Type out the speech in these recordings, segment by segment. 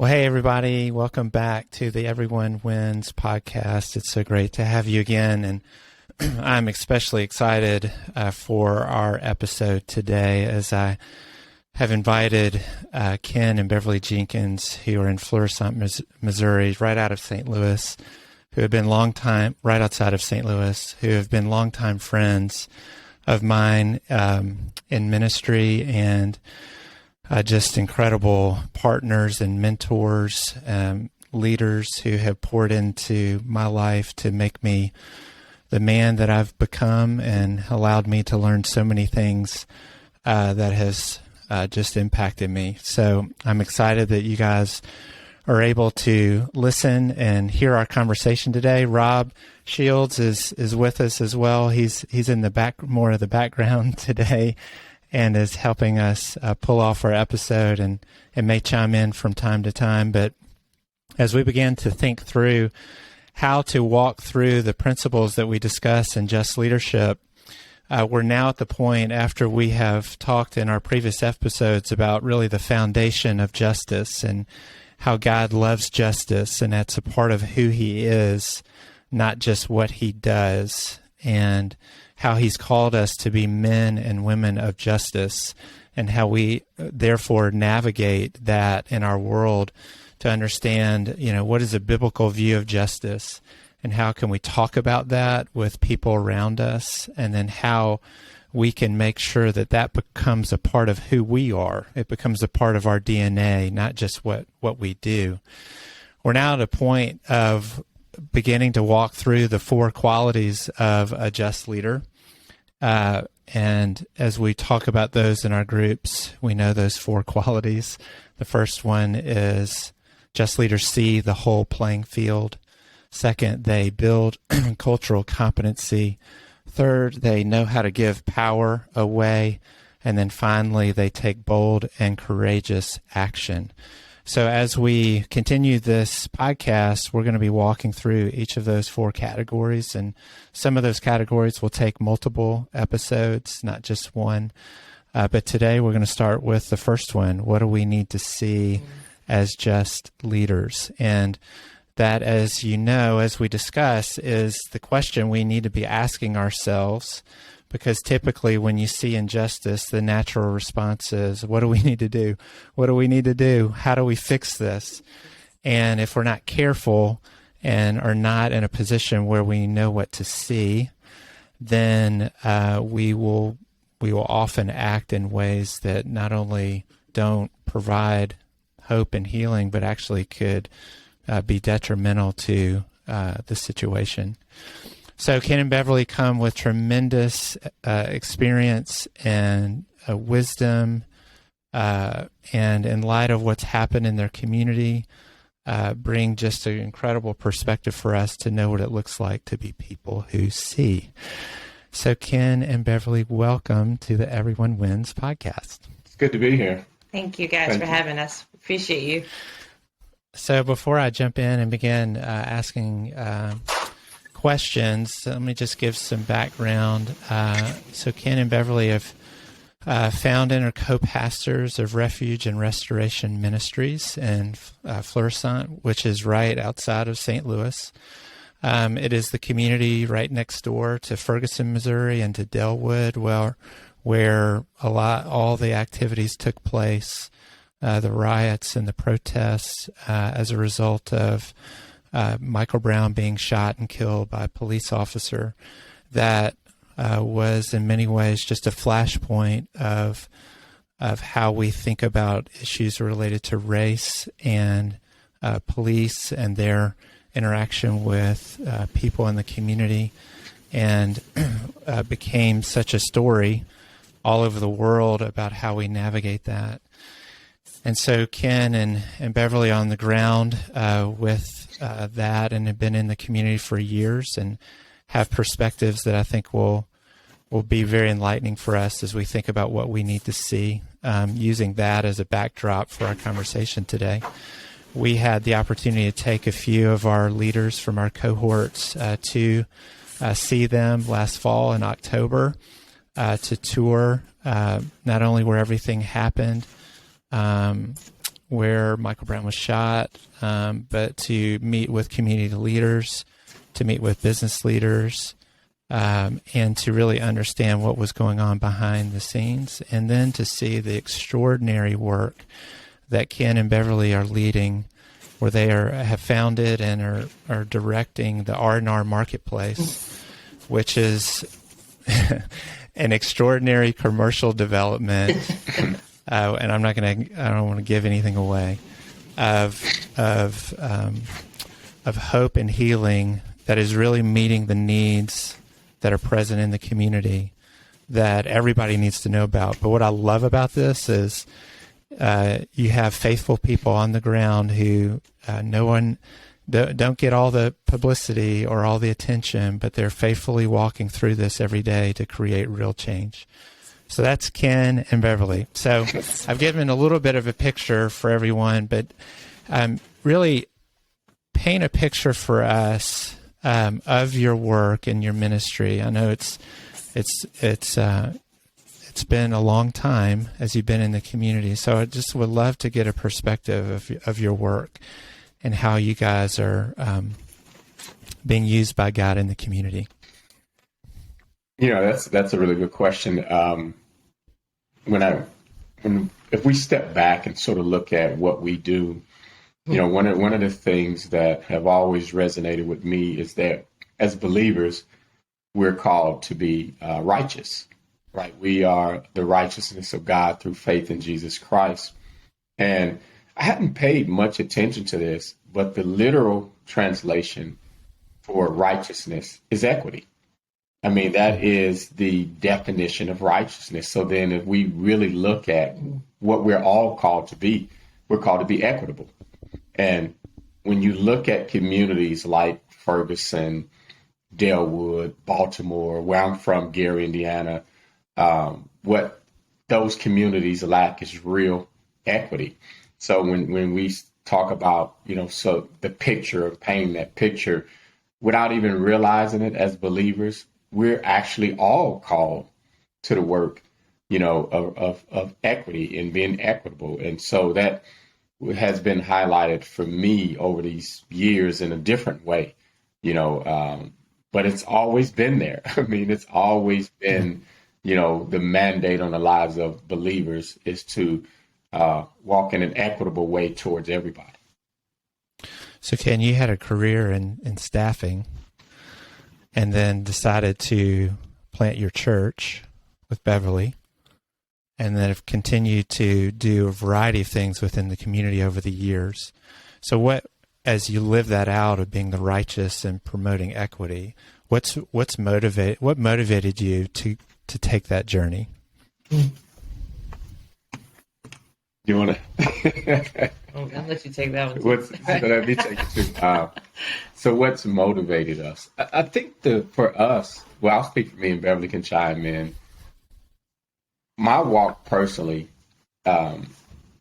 Well, hey, everybody. Welcome back to the Everyone Wins podcast. It's so great to have you again. And I'm especially excited for our episode today as I have invited Ken and Beverly Jenkins, who are in Florissant, Missouri, right out of St. Louis, who have been right outside of St. Louis, who have been longtime friends of mine in ministry and just incredible partners and mentors, leaders who have poured into my life to make me the man that I've become and allowed me to learn so many things that has just impacted me. So I'm excited that you guys are able to listen and hear our conversation today. Rob Shields is with us as well. He's in the back, more of the background today, and is helping us pull off our episode and may chime in from time to time. But as we begin to think through how to walk through the principles that we discuss in Just Leadership, we're now at the point, after we have talked in our previous episodes about really the foundation of justice and how God loves justice, and that's a part of who He is, not just what He does, and how He's called us to be men and women of justice, and how we therefore navigate that in our world to understand, what is a biblical view of justice, and how can we talk about that with people around us, and then how we can make sure that that becomes a part of who we are. It becomes a part of our DNA, not just what we do. We're now at a point of beginning to walk through the 4 qualities of a just leader. And as we talk about those in our groups, we know those 4 qualities. The first one is just leaders see the whole playing field. Second, they build cultural competency. Third, they know how to give power away. And then finally, they take bold and courageous action. So as we continue this podcast, we're going to be walking through each of those 4 categories, and some of those categories will take multiple episodes, not just one. But today we're going to start with the first one. What do we need to see as just leaders? And that, as you know, as we discuss, is the question we need to be asking ourselves. Because typically when you see injustice, the natural response is, what do we need to do? What do we need to do? How do we fix this? And if we're not careful and are not in a position where we know what to see, then we will often act in ways that not only don't provide hope and healing, but actually could be detrimental to the situation. So Ken and Beverly come with tremendous experience and wisdom, and in light of what's happened in their community, bring just an incredible perspective for us to know what it looks like to be people who see. So Ken and Beverly, welcome to the Everyone Wins podcast. It's good to be here. Thank you guys for having us. Appreciate you. So before I jump in and begin asking questions, let me just give some background. So Ken and Beverly have founded and are co-pastors of Refuge and Restoration Ministries in Florissant, which is right outside of St. Louis. It is the community right next door to Ferguson, Missouri, and to Delwood, where all the activities took place, the riots and the protests as a result of Michael Brown being shot and killed by a police officer. That was in many ways just a flashpoint of how we think about issues related to race and police and their interaction with people in the community, and became such a story all over the world about how we navigate that. And so Ken and Beverly on the ground with that, and have been in the community for years and have perspectives that I think will be very enlightening for us as we think about what we need to see, using that as a backdrop for our conversation today. We had the opportunity to take a few of our leaders from our cohorts to see them last fall in October, to tour not only where everything happened, where Michael Brown was shot, but to meet with community leaders, to meet with business leaders, and to really understand what was going on behind the scenes, and then to see the extraordinary work that Ken and Beverly are leading, where they have founded and are directing the R&R Marketplace, which is an extraordinary commercial development, and I don't want to give anything away, of hope and healing that is really meeting the needs that are present in the community that everybody needs to know about. But what I love about this is you have faithful people on the ground who don't get all the publicity or all the attention, but they're faithfully walking through this every day to create real change. So that's Ken and Beverly. So I've given a little bit of a picture for everyone, but really paint a picture for us of your work and your ministry. I know it's been a long time as you've been in the community, so I just would love to get a perspective of your work and how you guys are being used by God in the community. That's a really good question. If we step back and sort of look at what we do, one of the things that have always resonated with me is that as believers, we're called to be righteous, right? We are the righteousness of God through faith in Jesus Christ. And I hadn't paid much attention to this, but the literal translation for righteousness is equity. I mean, that is the definition of righteousness. So then if we really look at what we're all called to be, we're called to be equitable. And when you look at communities like Ferguson, Delwood, Baltimore, where I'm from, Gary, Indiana, what those communities lack is real equity. So when we talk about, so the picture of painting that picture, without even realizing it as believers, we're actually all called to the work, of equity and being equitable. And so that has been highlighted for me over these years in a different way, but it's always been there. I mean, it's always been, the mandate on the lives of believers is to walk in an equitable way towards everybody. So Ken, you had a career in staffing and then decided to plant your church with Beverly, and then have continued to do a variety of things within the community over the years. So as you live that out of being the righteous and promoting equity, what motivated you to take that journey? You want to? I'll let you take that one. Let me take it too. So what's motivated us? I think for us, well, I'll speak for me and Beverly can chime in. My walk personally, I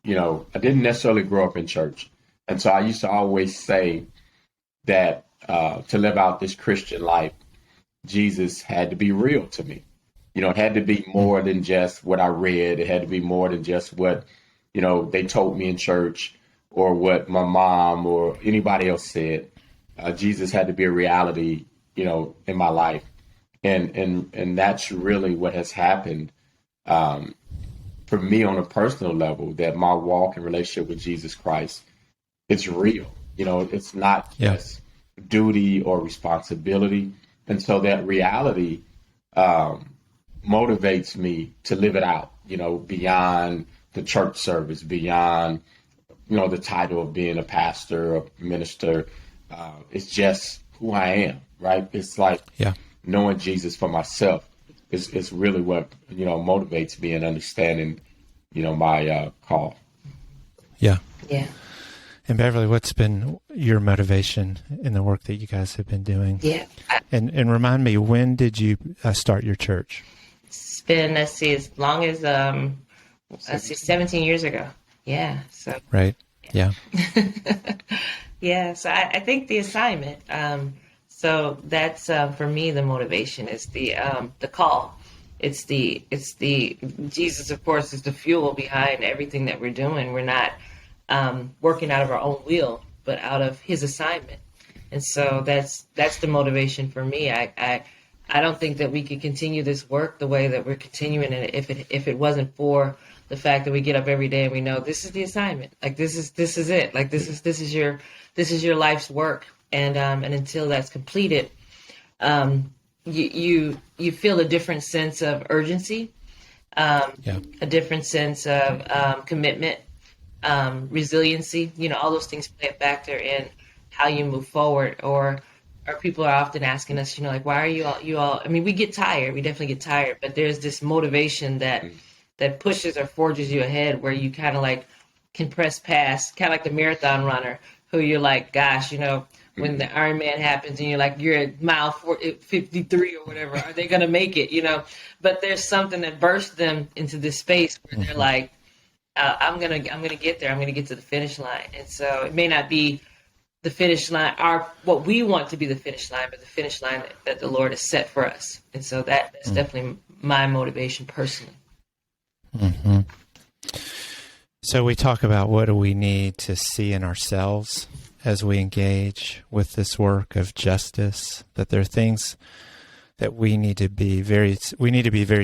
didn't necessarily grow up in church. And so I used to always say that to live out this Christian life, Jesus had to be real to me. It had to be more than just what I read. It had to be more than just what, they told me in church or what my mom or anybody else said. Jesus had to be a reality, in my life. And that's really what has happened for me on a personal level, that my walk and relationship with Jesus Christ, it's real. It's not just duty or responsibility. And so that reality motivates me to live it out, beyond the church service, beyond, the title of being a pastor or minister. It's just who I am, right? It's like knowing Jesus for myself is really what, motivates me and understanding, my call. Yeah. Yeah. And Beverly, what's been your motivation in the work that you guys have been doing? Yeah. And remind me, when did you start your church? It's been, as long as, 17 years ago. Yeah. So. Right. Yeah. Yeah. So I think the assignment, so that's, for me, the motivation is the call. It's the Jesus, of course, is the fuel behind everything that we're doing. We're not working out of our own will, but out of his assignment. And so that's the motivation for me. I don't think that we could continue this work the way that we're continuing it if it wasn't for the fact that we get up every day and we know this is the assignment. Like this is it. Like this is your life's work. And until that's completed, you feel a different sense of urgency, a different sense of commitment, resiliency. All those things play a factor in how you move forward. Or people are often asking us, like, why are you all? I mean, we get tired. We definitely get tired, but there's this motivation that pushes or forges you ahead, where you kind of like can press past, kind of like the marathon runner who you're like, gosh, when the Ironman happens and you're at mile 53 or whatever, are they going to make it? But there's something that bursts them into this space where they're like, I'm gonna get there. I'm gonna get to the finish line. And so it may not be the finish line, what we want to be the finish line, but the finish line that the Lord has set for us. And so that's definitely my motivation personally. Mm-hmm. So we talk about what do we need to see in ourselves as we engage with this work of justice, that there are things that we need to be very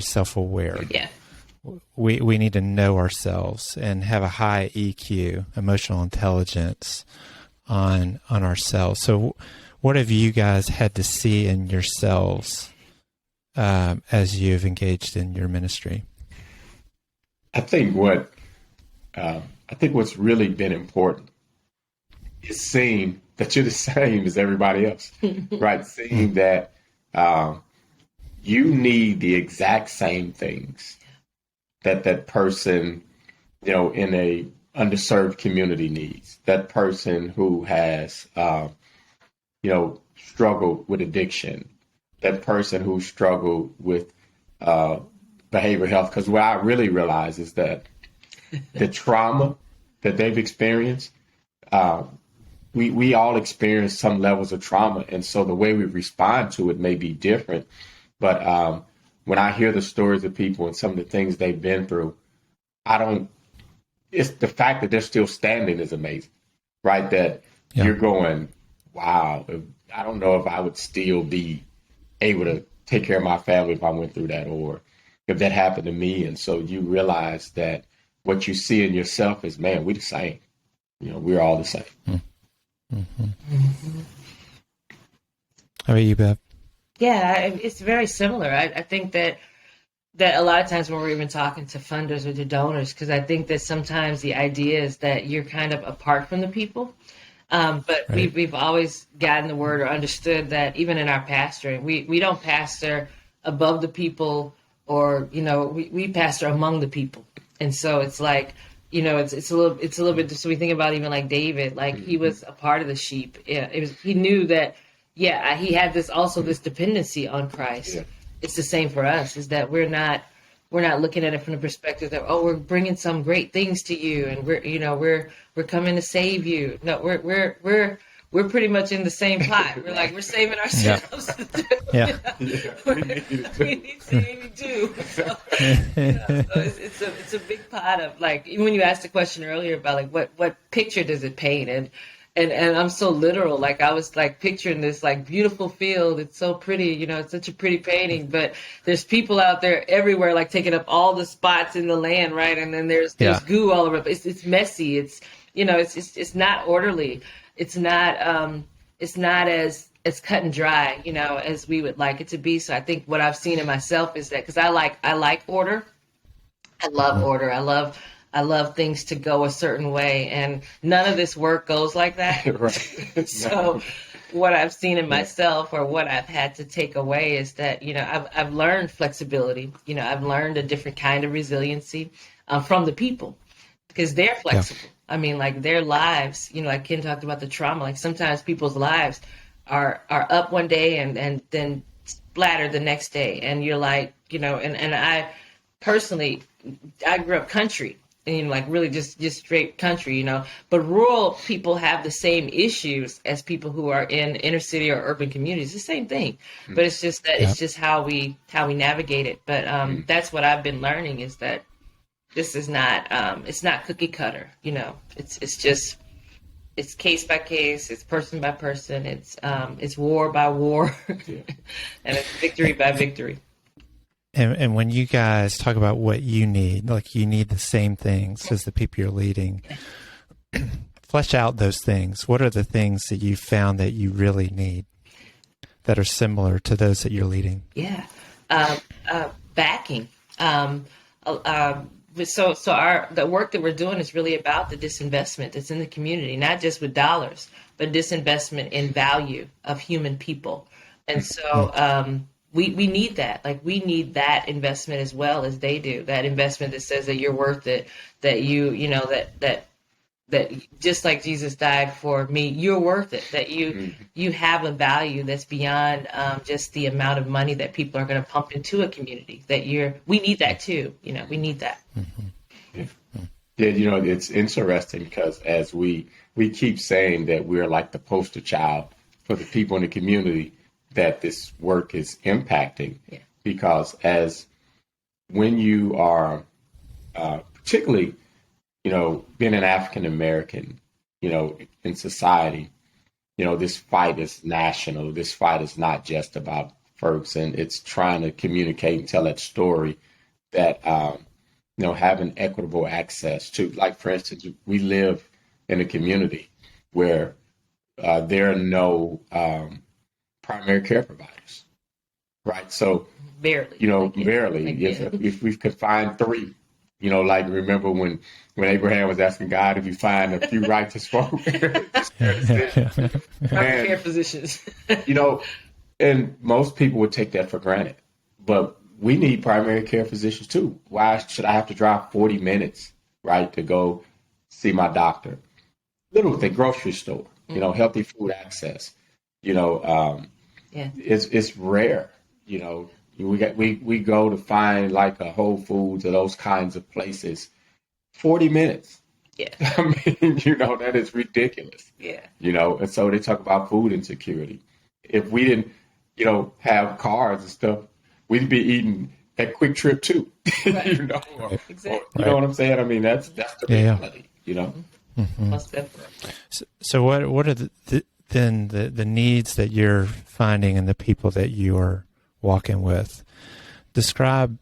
self-aware. Yeah. We need to know ourselves and have a high EQ, emotional intelligence on ourselves. So what have you guys had to see in yourselves as you've engaged in your ministry? I think what's really been important is seeing that you're the same as everybody else, right? Seeing that you need the exact same things that person, in a underserved community needs. That person who has, struggled with addiction. That person who struggled with behavioral health. Because what I really realize is that the trauma that they've experienced, we all experience some levels of trauma. And so the way we respond to it may be different. But when I hear the stories of people and some of the things they've been through, it's the fact that they're still standing is amazing, right? That you're going, wow, I don't know if I would still be able to take care of my family if I went through that, or if that happened to me. And so you realize that what you see in yourself is, man, we're the same. We're all the same. Mm-hmm. Mm-hmm. How about you, Bev? Yeah, it's very similar. I think that a lot of times when we're even talking to funders or to donors, because I think that sometimes the idea is that you're kind of apart from the people. But right. we've always gotten the word or understood that even in our pastoring, we don't pastor above the people, or we pastor among the people. And so it's like, it's a little bit. So we think about even like David, like he was a part of the sheep. Yeah, he knew that. Yeah, he had this dependency on Christ. Yeah. It's the same for us. Is that we're not looking at it from the perspective that, we're bringing some great things to you and we're coming to save you. No, we're pretty much in the same pot. We're like, we're saving ourselves. Yeah. We need saving too. So it's a big pot of, like, when you asked the question earlier about like what picture does it paint, and I'm so literal. Like I was like picturing this like beautiful field. It's so pretty, it's such a pretty painting, but there's people out there everywhere, like taking up all the spots in the land. Right. And then there's goo all over. It's messy. It's not orderly. It's not as cut and dry, as we would like it to be. So I think what I've seen in myself is that, cause I like order. I love order. I love things to go a certain way, and none of this work goes like that. Right. So what I've seen in myself, or what I've had to take away, is that, I've learned flexibility. I've learned a different kind of resiliency from the people, because they're flexible. Yeah. I mean, like their lives, like Ken talked about the trauma, like sometimes people's lives are up one day and then splattered the next day. And you're like, and I personally, I grew up country. And like really just straight country, but rural people have the same issues as people who are in inner city or urban communities. It's the same thing, but it's just that it's just how we navigate it. But that's what I've been learning, is that This is not it's not cookie cutter. It's case by case, it's person by person, it's war by war, and it's victory by victory. And when you guys talk about what you need, like you need the same things as the people you're leading, flesh out those things. What are the things that you found that you really need that are similar to those that you're leading? Yeah. Backing. The work that we're doing is really about the disinvestment that's in the community, not just with dollars, but disinvestment in value of human people. And so we need that. Like, we need that investment as well as they do. That investment that says that you're worth it, that that just like Jesus died for me, you're worth it, that you have a value that's beyond just the amount of money that people are going to pump into a community, we need that too. We need that. Yeah, it's interesting because as we keep saying that we're like the poster child for the people in the community that this work is impacting, because when you are particularly being an African American, in society, this fight is national. This fight is not just about Ferguson. It's trying to communicate and tell that story that, having equitable access to, like, for instance, we live in a community where there are no primary care providers, right? So, barely. If we could find three, remember when Abraham was asking God if you find a few righteous folk, primary care physicians, and most people would take that for granted, but we need primary care physicians too. Why should I have to drive 40 minutes, right, to go see my doctor? Little thing, grocery store, healthy food access, it's rare, We go to find like a Whole Foods or those kinds of places, 40 minutes. Yeah. I mean, that is ridiculous. Yeah. And so they talk about food insecurity. If we didn't, have cars and stuff, we'd be eating at Quick Trip too. Right. Exactly. You know what I'm saying? I mean, that's the reality, Mm-hmm. Most definitely. So what are the needs that you're finding in the people that you are walking with? Describe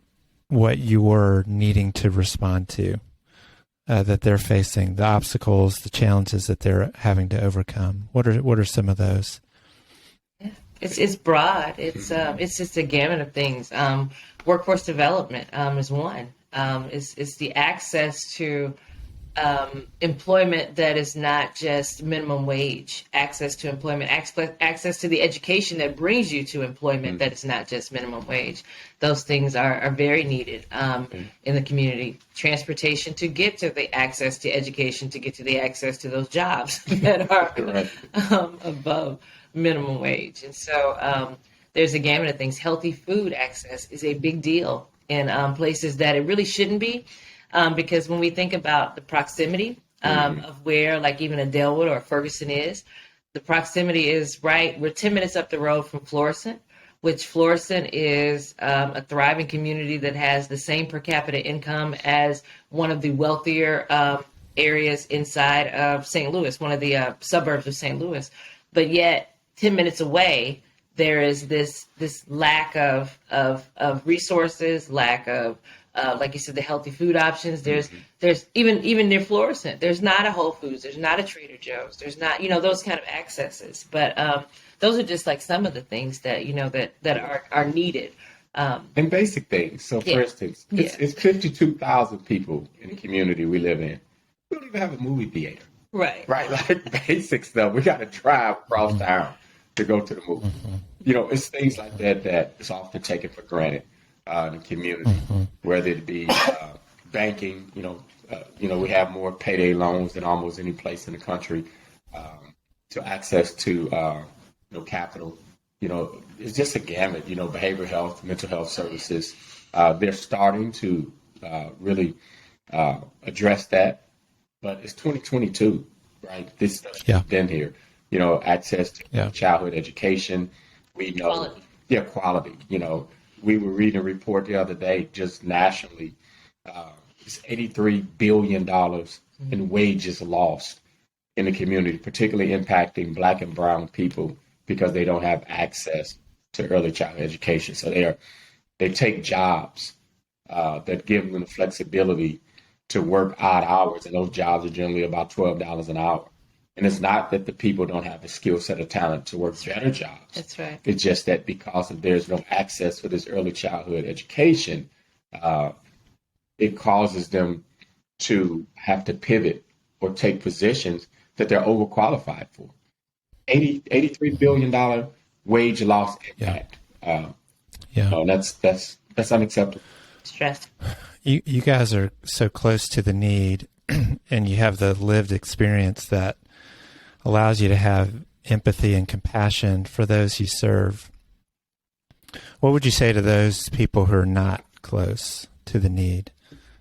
what you are needing to respond to, that they're facing, the obstacles, the challenges that they're having to overcome. What are some of those? Yeah. It's broad. It's just a gamut of things. Workforce development is one. It's the access to employment that is not just minimum wage, access to employment, access to the education that brings you to employment that is not just minimum wage. Those things are very needed in the community. Transportation to get to the access to education, to get to the access to those jobs that are above minimum wage. And so there's a gamut of things. Healthy food access is a big deal in places that it really shouldn't be. Because when we think about the proximity of where, like, even a Delwood or a Ferguson is, the proximity is right. We're 10 minutes up the road from Florissant, which Florissant is a thriving community that has the same per capita income as one of the wealthier areas inside of St. Louis, one of the suburbs of St. Louis. But yet, 10 minutes away, there is this lack of resources, lack of like you said, the healthy food options. There's even near Florissant, there's not a Whole Foods, there's not a Trader Joe's, there's not, those kind of accesses. But those are just like some of the things that, that are needed. And basic things. So for instance, it's 52,000 people in the community we live in. We don't even have a movie theater. Right. Like basic stuff. We got to drive across town to go to the movie. It's things like that is often taken for granted. In the community, whether it be banking, we have more payday loans than almost any place in the country. To access to capital, it's just a gamut. Behavioral health, mental health services. They're starting to really address that, but it's 2022, right? This stuff's been here. Access to childhood education. We know, quality. We were reading a report the other day, just nationally, It's $83 billion in wages lost in the community, particularly impacting Black and brown people because they don't have access to early childhood education. So they take jobs that give them the flexibility to work odd hours, and those jobs are generally about $12 an hour. And it's not that the people don't have the skill set or talent to work better jobs. That's right. It's just that because there's no access for this early childhood education, it causes them to have to pivot or take positions that they're overqualified for. $83 billion wage loss impact. That's unacceptable. Stress. You guys are so close to the need, and you have the lived experience that allows you to have empathy and compassion for those you serve. What would you say to those people who are not close to the need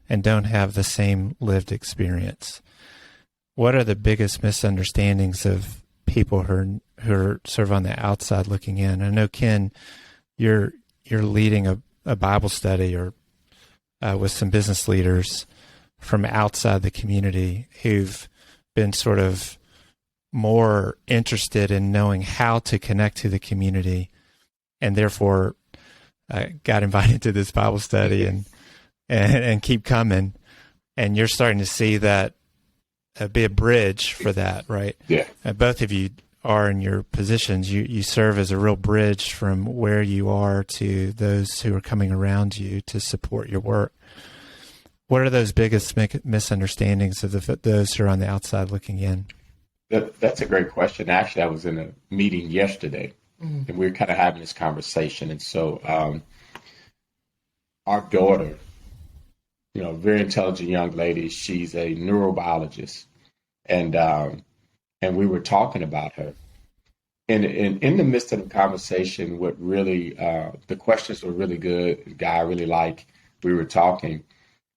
and don't have the same lived experience? What are the biggest misunderstandings of people who are sort of on the outside looking in? I know, Ken, you're leading a Bible study or with some business leaders from outside the community who've been sort of more interested in knowing how to connect to the community, and therefore got invited to this Bible study and keep coming. And you're starting to see that be a bridge for that, right? Yeah. Both of you are in your positions. You serve as a real bridge from where you are to those who are coming around you to support your work. What are those biggest misunderstandings of those who are on the outside looking in? That's a great question. Actually, I was in a meeting yesterday, and we were kind of having this conversation. And so our daughter, very intelligent young lady, she's a neurobiologist. And we were talking about her. And in the midst of the conversation, what really, the questions were really good. The guy I really liked. We were talking.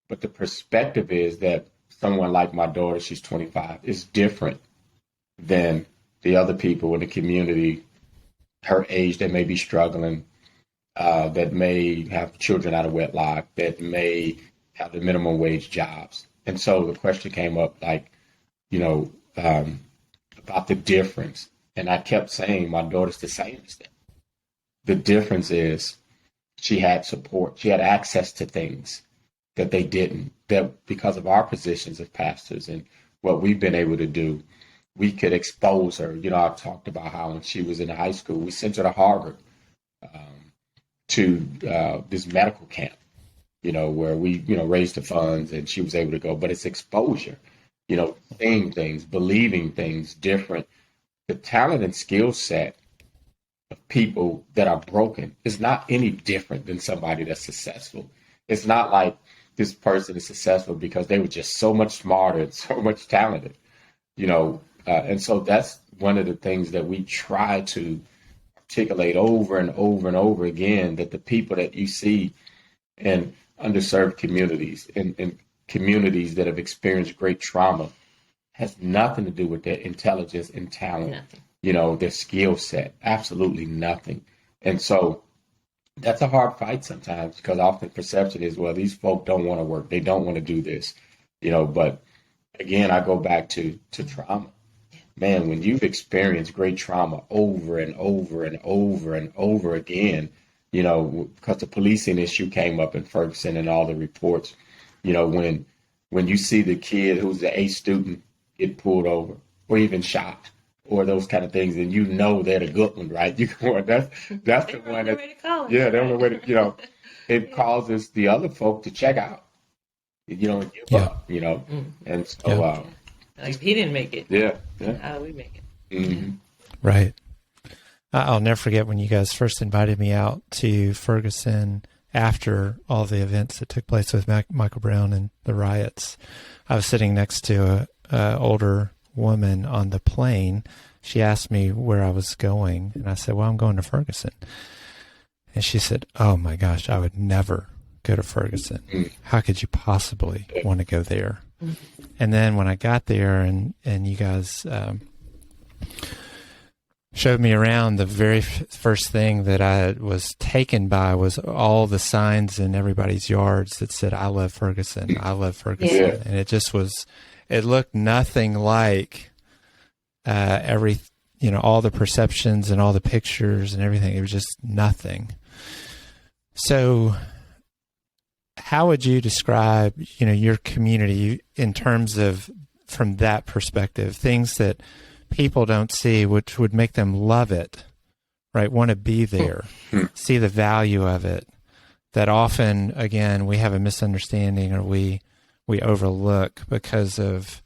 But the perspective is that someone like my daughter, she's 25, is different than the other people in the community her age that may be struggling, that may have children out of wedlock, that may have the minimum wage jobs. And so the question came up about the difference. And I kept saying my daughter's the same as them. The difference is she had support. She had access to things that they didn't, that because of our positions as pastors and what we've been able to do, we could expose her. I talked about how when she was in high school, we sent her to Harvard to this medical camp, where we, raised the funds and she was able to go. But it's exposure, seeing things, believing things different. The talent and skill set of people that are broken is not any different than somebody that's successful. It's not like this person is successful because they were just so much smarter and so much talented, and so that's one of the things that we try to articulate over and over and over again, that the people that you see in underserved communities and communities that have experienced great trauma has nothing to do with their intelligence and talent, their skill set, absolutely nothing. And so that's a hard fight sometimes, because often perception is, well, these folk don't want to work. They don't want to do this, but again, I go back to trauma. Man, when you've experienced great trauma over and over and over and over again, because the policing issue came up in Ferguson and all the reports, when you see the kid who's the A student get pulled over or even shot or those kind of things, and they're the good one, right? That's the one that, they're on the way to, it causes the other folk to check out, and give up, and so, like he didn't make it. Yeah. How do we make it? Mm-hmm. Right. I'll never forget when you guys first invited me out to Ferguson after all the events that took place with Michael Brown and the riots. I was sitting next to a older woman on the plane. She asked me where I was going, and I said, well, I'm going to Ferguson. And she said, oh my gosh, I would never go to Ferguson. How could you possibly want to go there? And then when I got there and you guys showed me around, the very first thing that I was taken by was all the signs in everybody's yards that said, "I love Ferguson, I love Ferguson." Yeah. And it looked nothing like all the perceptions and all the pictures and everything. It was just nothing. So how would you describe, your community in terms of, from that perspective, things that people don't see, which would make them love it, right? Want to be there, see the value of it, that often, again, we have a misunderstanding or we overlook because of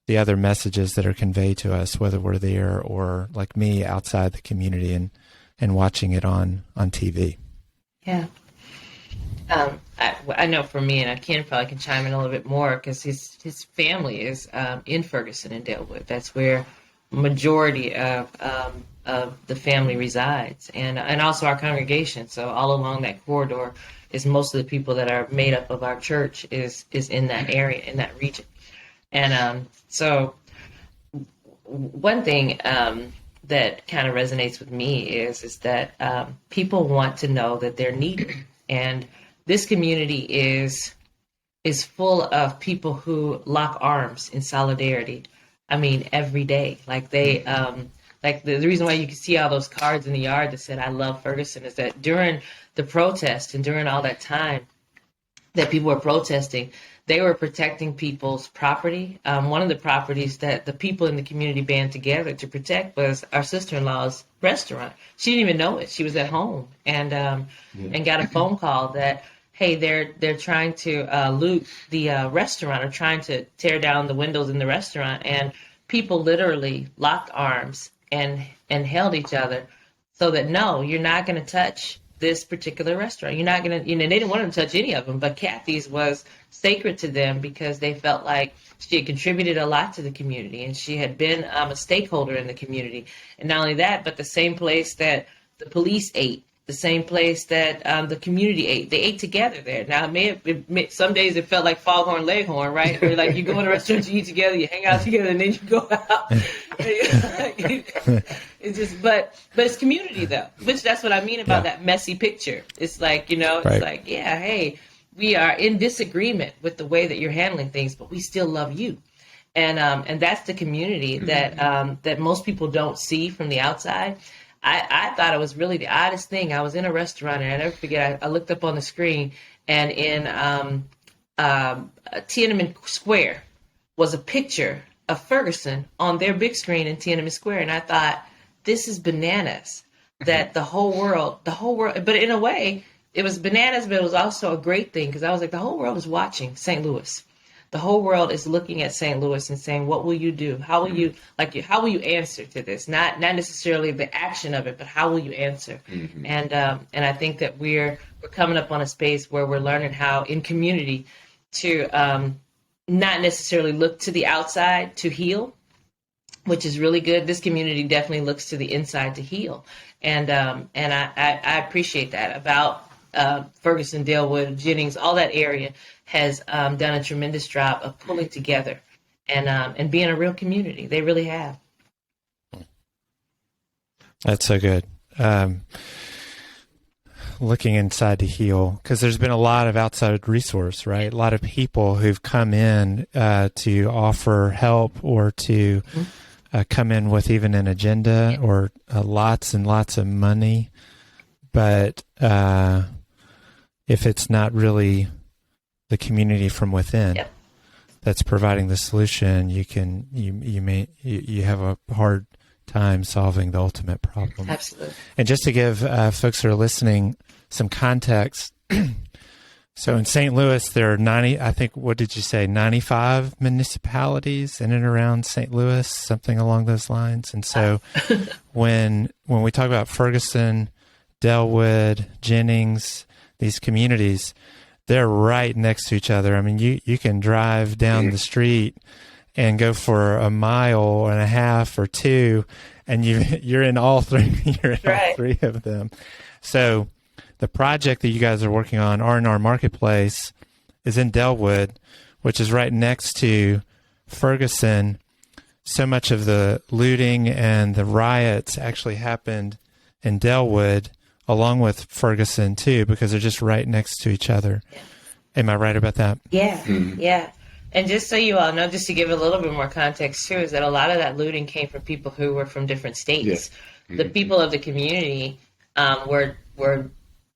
the other messages that are conveyed to us, whether we're there or, like me, outside the community and watching it on TV. Yeah. I know for me, and Ken probably can chime in a little bit more, because his family is in Ferguson and Delwood. That's where majority of the family resides, and also our congregation. So all along that corridor is most of the people that are made up of our church is in that area, in that region. And so one thing that kind of resonates with me is that people want to know that they're needed, and this community is full of people who lock arms in solidarity. I mean, every day. Like they, like the reason why you can see all those cards in the yard that said, "I love Ferguson," is that during the protest and during all that time that people were protesting, they were protecting people's property. One of the properties that the people in the community band together to protect was our sister-in-law's restaurant. She didn't even know it. She was at home and got a phone call that, hey, they're trying to loot the restaurant, or trying to tear down the windows in the restaurant. And people literally locked arms and held each other so that, no, you're not going to touch this particular restaurant. You're not going to, they didn't want to touch any of them, but Kathy's was sacred to them because they felt like she had contributed a lot to the community, and she had been a stakeholder in the community. And not only that, but the same place that the police ate, the same place that the community ate. They ate together there. Now, some days it felt like Foghorn Leghorn, right? Where like you go in a restaurant, you eat together, you hang out together, and then you go out. It's just, but it's community though, which that's what I mean about that messy picture. It's like, it's like, yeah, hey, we are in disagreement with the way that you're handling things, but we still love you. And that's the community that most people don't see from the outside. I thought it was really the oddest thing. I was in a restaurant, and I never forget, I looked up on the screen, and in Tiananmen Square was a picture of Ferguson on their big screen in Tiananmen Square. And I thought, this is bananas, that the whole world, but in a way, it was bananas, but it was also a great thing, because I was like, the whole world is watching St. Louis. The whole world is looking at St. Louis and saying, what will you do? How will you answer to this? Not necessarily the action of it, but how will you answer? Mm-hmm. And I think that we're coming up on a space where we're learning how in community to not necessarily look to the outside to heal, which is really good. This community definitely looks to the inside to heal. And I appreciate that about Ferguson, Delwood, Jennings, all that area has done a tremendous job of pulling together and being a real community. They really have. That's so good. Looking inside to heal, because there's been a lot of outside resource, right? A lot of people who've come in to offer help or to come in with even an agenda or lots and lots of money. But if it's not really the community from within that's providing the solution, you have a hard time solving the ultimate problem. Absolutely. And just to give folks who are listening some context, so in St. Louis, there are 95 municipalities in and around St. Louis, something along those lines. And so when we talk about Ferguson, Delwood, Jennings, these communities, they're right next to each other. I mean, you can drive down the street and go for a mile and a half or two, and you're in all three. You're in all three of them. So the project that you guys are working on, R&R Marketplace, is in Delwood, which is right next to Ferguson. so much of the looting and the riots actually happened in Delwood, along with Ferguson too, because they're just right next to each other. Yeah. Am I right about that? Yeah, yeah. And just so you all know, just to give a little bit more context too, is that a lot of that looting came from people who were from different states. Yeah. The people of the community were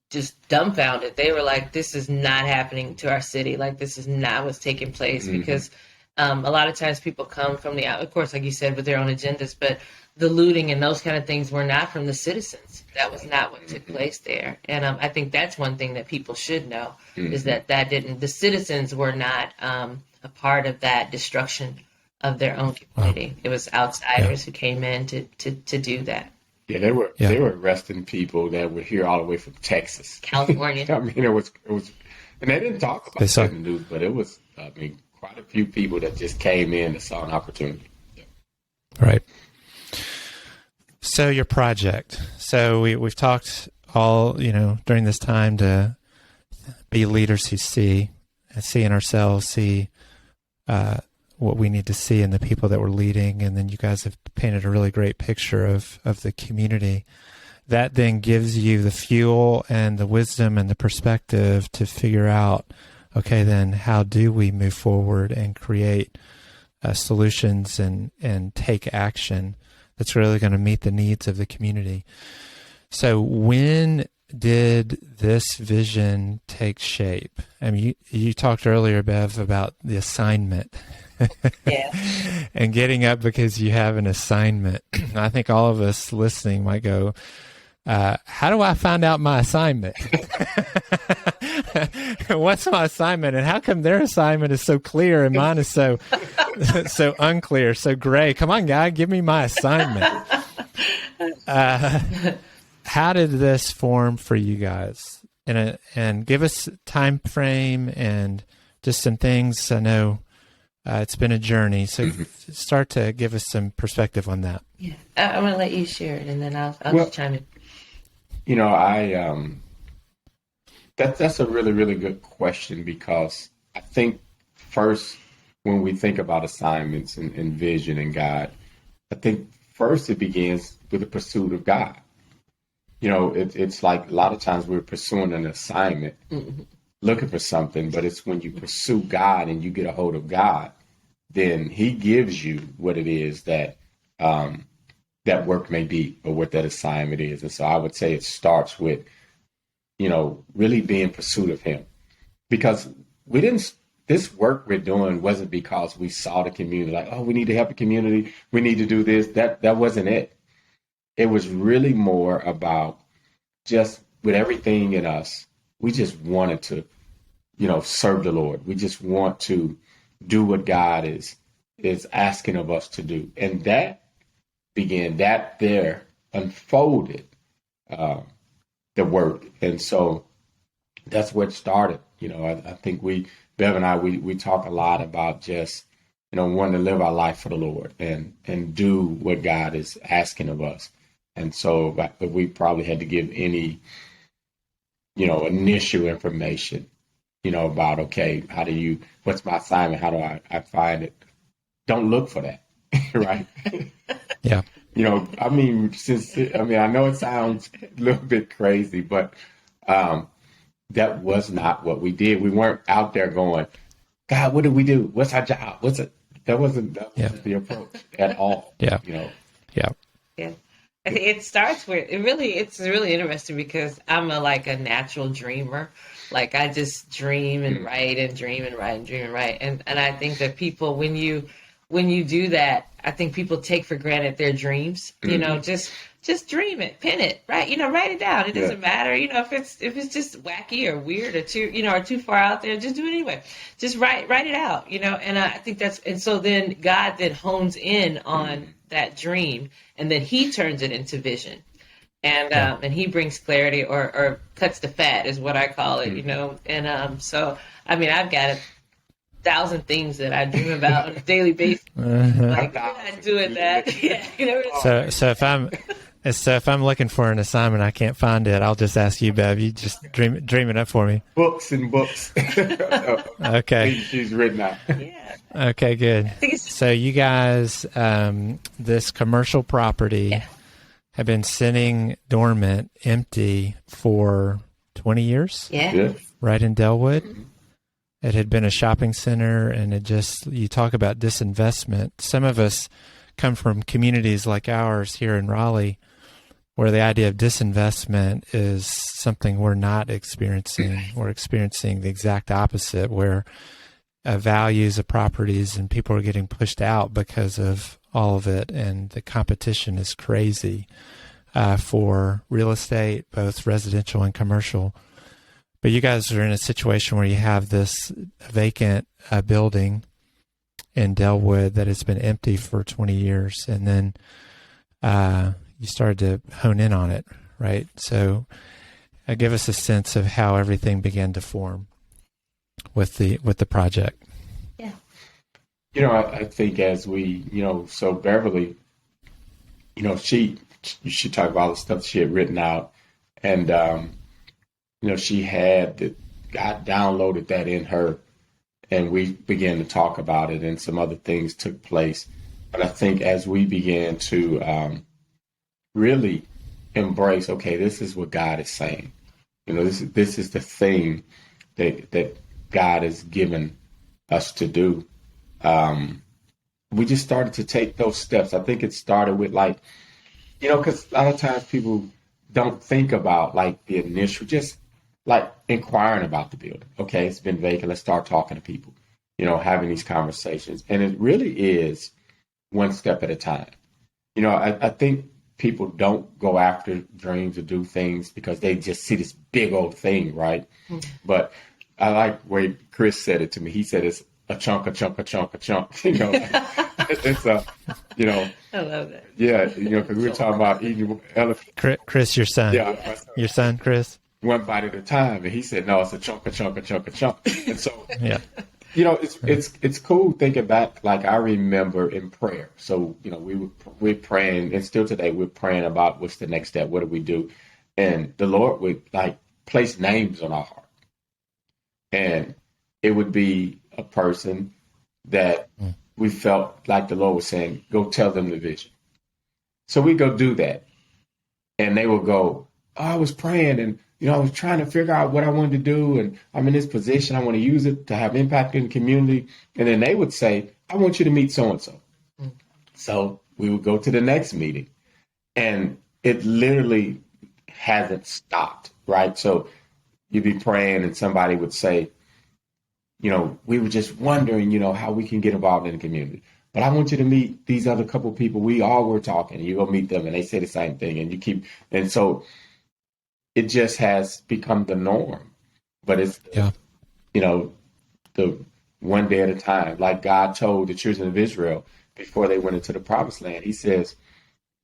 just dumbfounded. They were like, "This is not happening to our city. Like, this is not what's taking place." Because a lot of times people come from of course, like you said, with their own agendas, but the looting and those kind of things were not from the citizens. That was not what took place there. And I think that's one thing that people should know is that the citizens were not a part of that destruction of their own community. Wow. It was outsiders who came in to do that. Yeah, they were arresting people that were here all the way from Texas, California. I mean, it was, and they didn't talk about it in the news, but it was, I mean, quite a few people that just came in and saw an opportunity. Yeah. Right. So your project. So we've talked all, during this time to be leaders who see in ourselves, see what we need to see in the people that we're leading. And then you guys have painted a really great picture of the community. That then gives you the fuel and the wisdom and the perspective to figure out, okay, then how do we move forward and create solutions and take action that's really going to meet the needs of the community. So when did this vision take shape? I mean, you talked earlier, Bev, about the assignment. Yeah. And getting up because you have an assignment. I think all of us listening might go, how do I find out my assignment? What's my assignment? And how come their assignment is so clear and mine is so unclear, so gray? Come on, guy, give me my assignment. How did this form for you guys? And give us a time frame and just some things. I know it's been a journey, so start to give us some perspective on that. Yeah, I'm going to let you share it, and then I'll just chime in. That's a really, really good question, because I think first, when we think about assignments and vision and God, I think first it begins with the pursuit of God. It's like a lot of times we're pursuing an assignment, looking for something, but it's when you pursue God and you get a hold of God, then He gives you what it is that that work may be, or what that assignment is. And so I would say it starts with, really being in pursuit of Him, because this work we're doing wasn't because we saw the community like, oh, we need to help the community, we need to do this. That wasn't it. It was really more about just with everything in us, we just wanted to, serve the Lord. We just want to do what God is asking of us to do. And that unfolded the work. And so that's what started. I think Bev and I, we talk a lot about just, wanting to live our life for the Lord and do what God is asking of us. And so if we probably had to give any, initial information, about, okay, what's my assignment? How do I find it? Don't look for that. Right. Yeah. I know it sounds a little bit crazy, but that was not what we did. We weren't out there going, God, what do we do? What's our job? That wasn't the approach at all. Yeah. Yeah. I think it starts with it's really interesting, because I'm a natural dreamer. Like, I just dream and write and dream and write and dream and write. And I think that people, when you do that, I think people take for granted their dreams. Just dream it, pin it, right? Write it down. It doesn't matter. If it's just wacky or weird or too far out there, just do it anyway. Just write it out. And I think so then God then hones in on that dream, and then He turns it into vision. And He brings clarity or cuts the fat, is what I call it, And so, I've got 1,000 things that I dream about on a daily basis. Like, we're not doing that. Yeah, So So if I'm looking for an assignment, I can't find it, I'll just ask you, Bev. You just dream it up for me. Books and books. Okay. She's written out. Yeah. Okay, good. I think it's So you guys, this commercial property have been sitting dormant, empty for 20 years, Yeah. right in Delwood. It had been a shopping center, and you talk about disinvestment. Some of us come from communities like ours here in Raleigh, where the idea of disinvestment is something we're not experiencing. We're experiencing the exact opposite, where values of properties and people are getting pushed out because of all of it, and the competition is crazy for real estate, both residential and commercial. But you guys are in a situation where you have this vacant building in Delwood that has been empty for 20 years, and then you started to hone in on it, right? So give us a sense of how everything began to form with the project. Yeah. I think as we, so Beverly, she talked about all the stuff she had written out, and she had God downloaded that in her, and we began to talk about it, and some other things took place. But I think as we began to really embrace, okay, this is what God is saying. This is the thing that God has given us to do. We just started to take those steps. I think it started with because a lot of times people don't think about the initial, just inquiring about the building. Okay, it's been vacant. Let's start talking to people, having these conversations. And it really is one step at a time. I think people don't go after dreams or do things because they just see this big old thing, right? Mm-hmm. But I like where Chris said it to me. He said it's a chunk, a chunk, a chunk, a chunk. It's a, I love that. Yeah, because we were talking about eating elephant. Chris, your son. Yeah. Your son, Chris. One bite at a time. And he said, no, it's a chunk, a chunk, a chunk, a chunk. And so, yeah. It's cool thinking back. I remember in prayer. So, we're praying, and still today we're praying about what's the next step. What do we do? And the Lord would place names on our heart. And it would be a person that we felt like the Lord was saying, go tell them the vision. So we go do that. And they will go, oh, I was praying and, I was trying to figure out what I wanted to do. And I'm in this position. I want to use it to have impact in the community. And then they would say, I want you to meet so-and-so. So we would go to the next meeting. And it literally hasn't stopped, right? So you'd be praying and somebody would say, we were just wondering, how we can get involved in the community. But I want you to meet these other couple of people. We all were talking. You go meet them and they say the same thing. And so it just has become the norm. But it's, the one day at a time. Like God told the children of Israel before they went into the promised land, he says,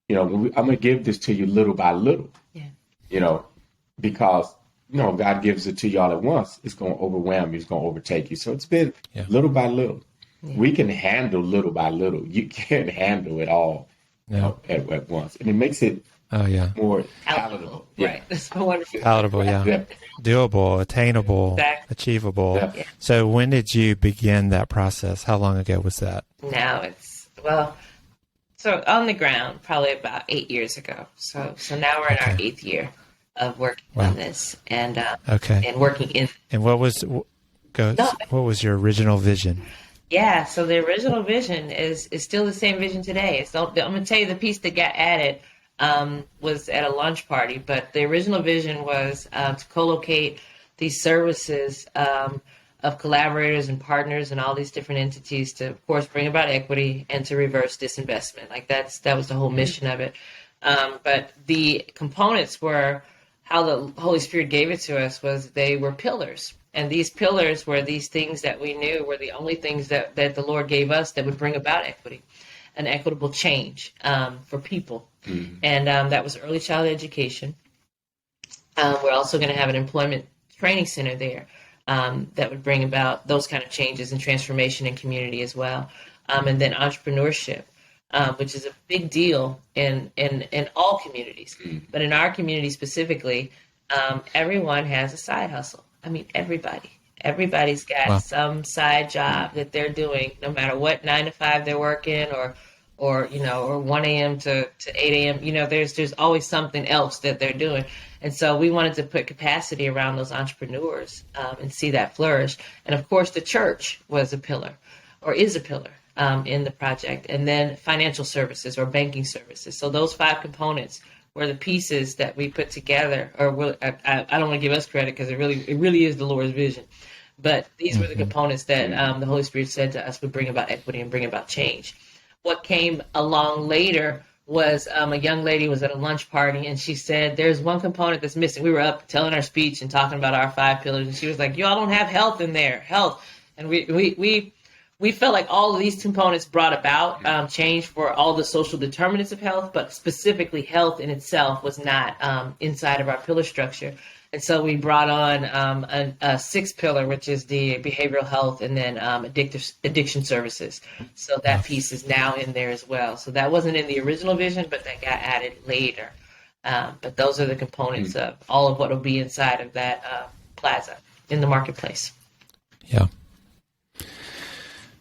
I'm going to give this to you little by little. Yeah. Because God gives it to you all at once, it's going to overwhelm you. It's going to overtake you. So it's been little by little. Yeah. We can handle little by little. You can't handle it all at once. And it makes it more palatable. Right. That's so wonderful. Palatable, yeah. Doable, attainable, achievable. Yeah. So when did you begin that process? How long ago was that? Now so on the ground, probably about 8 years ago. So now we're in our 8th year of working on this and working in. And what was your original vision? Yeah, so the original vision is still the same vision today. So I'm going to tell you the piece that got added was at a lunch party, but the original vision was to co-locate these services of collaborators and partners and all these different entities to, of course, bring about equity and to reverse disinvestment. That was the whole mission of it. But the components were how the Holy Spirit gave it to us was they were pillars. And these pillars were these things that we knew were the only things that the Lord gave us that would bring about equity, an equitable change for people. Mm-hmm. And that was early childhood education. We're also going to have an employment training center there that would bring about those kind of changes and transformation in community as well. And then entrepreneurship. which is a big deal in all communities. But in our community specifically, everyone has a side hustle. I mean, everybody's got some side job that they're doing, no matter what 9 to 5 they're working, or 1 a.m. to 8 a.m. There's always something else that they're doing. And so we wanted to put capacity around those entrepreneurs and see that flourish. And of course, the church was a pillar, or is a pillar in the project. And then financial services or banking services. So those 5 components were the pieces that we put together. Or I don't want to give us credit, because it really is the Lord's vision. But these were the components that the Holy Spirit said to us would bring about equity and bring about change. What came along later was a young lady was at a lunch party, and she said, there's one component that's missing. We were up telling our speech and talking about our 5 pillars, and she was like, y'all don't have health in there, health. And we felt like all of these components brought about change for all the social determinants of health, but specifically health in itself was not inside of our pillar structure. And so we brought on a 6th pillar, which is the behavioral health, and then addiction services. So that piece is now in there as well. So that wasn't in the original vision, but that got added later. But those are the components of all of what will be inside of that plaza in the marketplace. Yeah.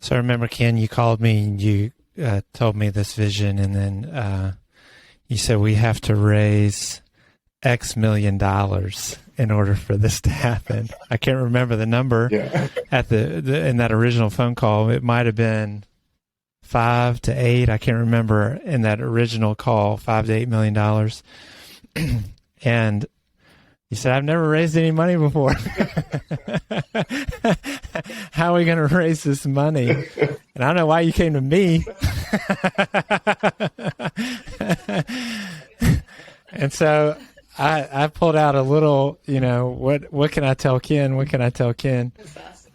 So I remember, Ken, you called me and you told me this vision, and then you said we have to raise X million dollars in order for this to happen. I can't remember the number at the in that original phone call. It might have been 5 to 8. I can't remember in that original call, $5 to $8 million. And you said, I've never raised any money before. How are we going to raise this money? And I don't know why you came to me. And so I pulled out a little, what can I tell Ken? What can I tell Ken?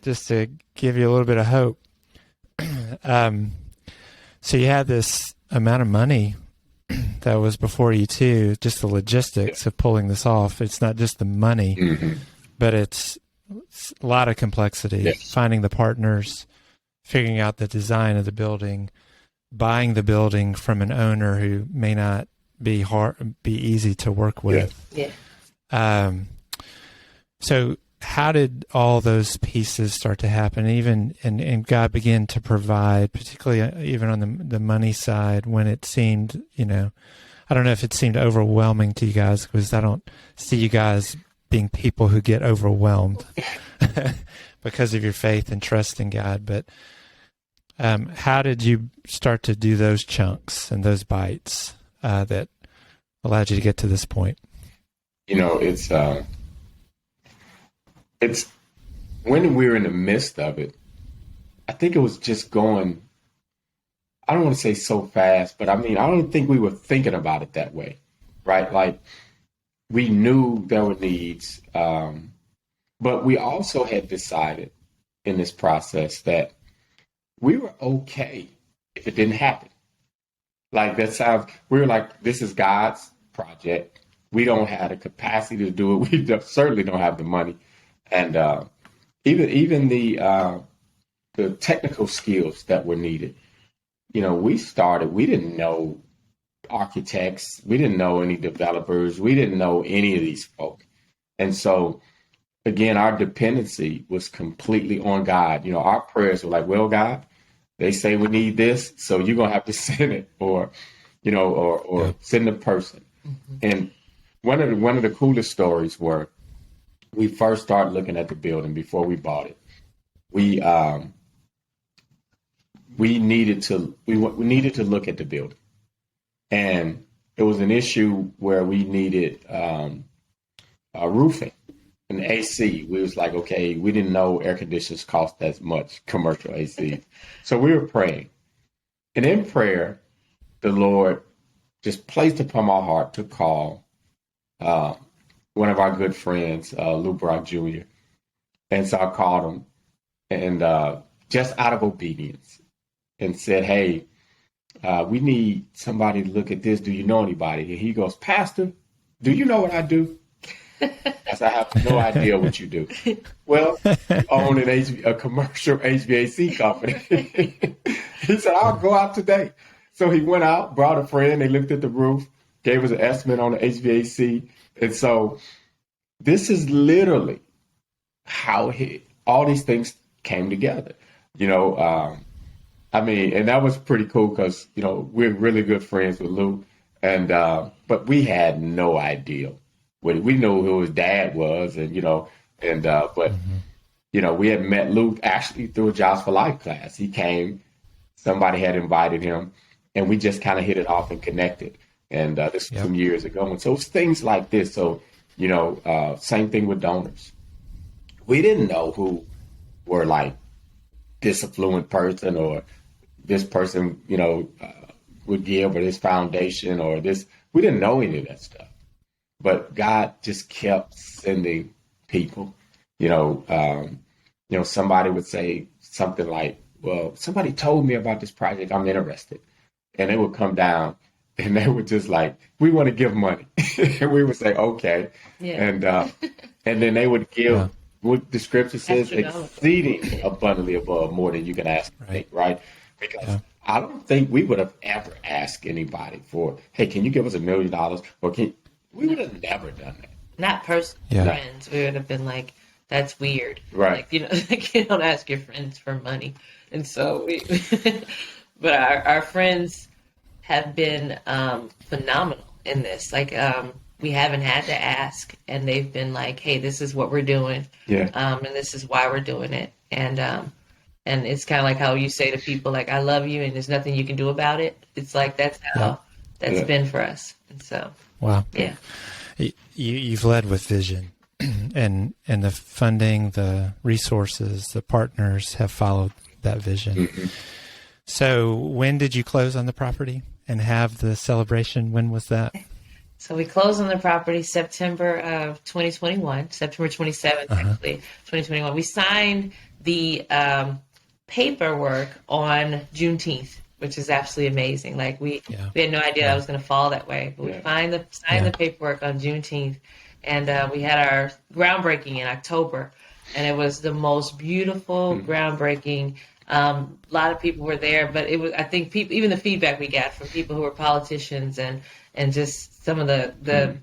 Just to give you a little bit of hope. So you had this amount of money that was before you too, just the logistics of pulling this off. It's not just the money, but it's a lot of complexity, finding the partners, figuring out the design of the building, buying the building from an owner who may not be easy to work with. So how did all those pieces start to happen? And God began to provide, particularly even on the money side, when it seemed, I don't know if it seemed overwhelming to you guys, because I don't see you guys being people who get overwhelmed because of your faith and trust in God. But how did you start to do those chunks and those bites that allowed you to get to this point? It's when we were in the midst of it, I think it was just going, I don't want to say so fast, but I don't think we were thinking about it that way, right? Like, we knew there were needs, but we also had decided in this process that we were okay if it didn't happen. Like, we were like, this is God's project. We don't have the capacity to do it. We certainly don't have the money. And even the technical skills that were needed, we didn't know architects. We didn't know any developers. We didn't know any of these folk. And so, again, our dependency was completely on God. Our prayers were like, well, God, they say we need this, so you're going to have to send it, or send a person. And one of the coolest stories were, we first started looking at the building before we bought it. We needed to look at the building, and it was an issue where we needed roofing and AC. We was like, okay, we didn't know air conditioners cost as much, commercial AC. So we were praying, and in prayer, the Lord just placed upon my heart to call one of our good friends, Lou Brock Jr. And so I called him, and just out of obedience, and said, hey, we need somebody to look at this. Do you know anybody? And he goes, Pastor, do you know what I do? I said, I have no idea what you do. Well, I own a commercial HVAC company. He said, I'll go out today. So he went out, brought a friend. They looked at the roof, gave us an estimate on the HVAC. And so this is literally how all these things came together. And that was pretty cool because, we're really good friends with Lou. And, but we had no idea. We knew who his dad was we had met Lou actually through a Jobs for Life class. He came, somebody had invited him, and we just kind of hit it off and connected. And this was some years ago. And so it's things like this. So, same thing with donors. We didn't know who were like this affluent person or this person, would give, or this foundation or this. We didn't know any of that stuff. But God just kept sending people. Somebody would say something like, well, somebody told me about this project. I'm interested. And they would come down and they would just like, we want to give money. And we would say, okay. Yeah. And then they would give what the scripture says, exceeding abundantly above more than you can ask, right? Because I don't think we would have ever asked anybody for, hey, can you give us $1 million? Or we would have never done that. Not friends. We would have been like, that's weird. Right. Like, you don't ask your friends for money. And so but our friends have been phenomenal in this. Like, we haven't had to ask, and they've been like, hey, this is what we're doing. Yeah. And this is why we're doing it. And it's kind of like how you say to people, like, I love you and there's nothing you can do about it. It's like, that's how that's been for us. And so, wow. Yeah. You've led with vision and the funding, the resources, the partners have followed that vision. Mm-hmm. So when did you close on the property and have the celebration? When was that? So we closed on the property September of 2021, September 27th, actually, 2021. We signed the paperwork on Juneteenth, which is absolutely amazing. Like we had no idea that was going to fall that way, but we signed the paperwork on Juneteenth, and we had our groundbreaking in October, and it was the most beautiful groundbreaking. A lot of people were there, but it was, I think, even the feedback we got from people who were politicians and just some of the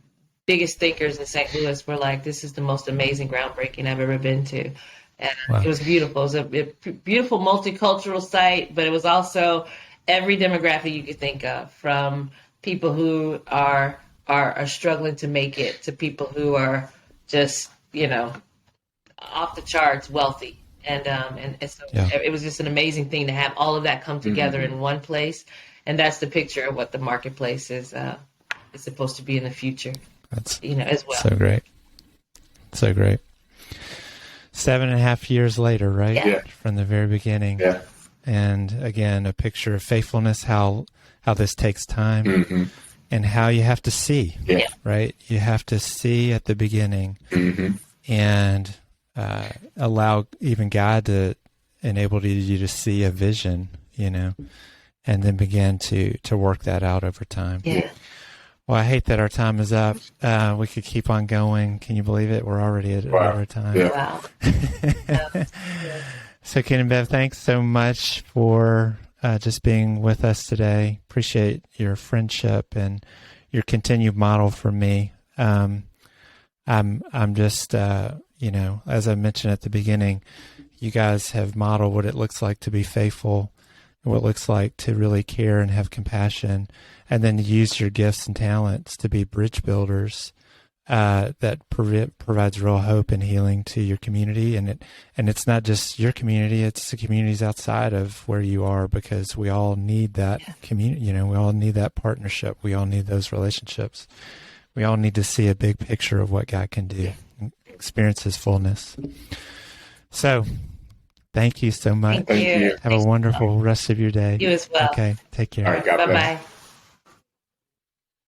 biggest thinkers in St. Louis were like, this is the most amazing groundbreaking I've ever been to. And it was beautiful. It was a beautiful multicultural site, but it was also every demographic you could think of, from people who are struggling to make it to people who are just, off the charts wealthy. And so it was just an amazing thing to have all of that come together in one place. And that's the picture of what the marketplace is supposed to be in the future. That's as well. So great. So great. 7.5 years later, right? Yeah. From the very beginning. Yeah. And again, a picture of faithfulness, how this takes time and how you have to see, right? You have to see at the beginning and allow even God to enable you to see a vision, and then begin to work that out over time. Yeah. Well, I hate that our time is up. We could keep on going. Can you believe it? We're already at our time. Yeah. Wow. So, Ken and Bev, thanks so much for just being with us today. Appreciate your friendship and your continued model for me. I'm just, as I mentioned at the beginning, you guys have modeled what it looks like to be faithful, what it looks like to really care and have compassion, and then use your gifts and talents to be bridge builders that provides real hope and healing to your community. And it's not just your community, it's the communities outside of where you are, because we all need that community. We all need that partnership. We all need those relationships. We all need to see a big picture of what God can do, experience His fullness. So, thank you so much. Thank you. Have a wonderful rest of your day. You as well. Okay, take care. All right, God bless. Bye-bye.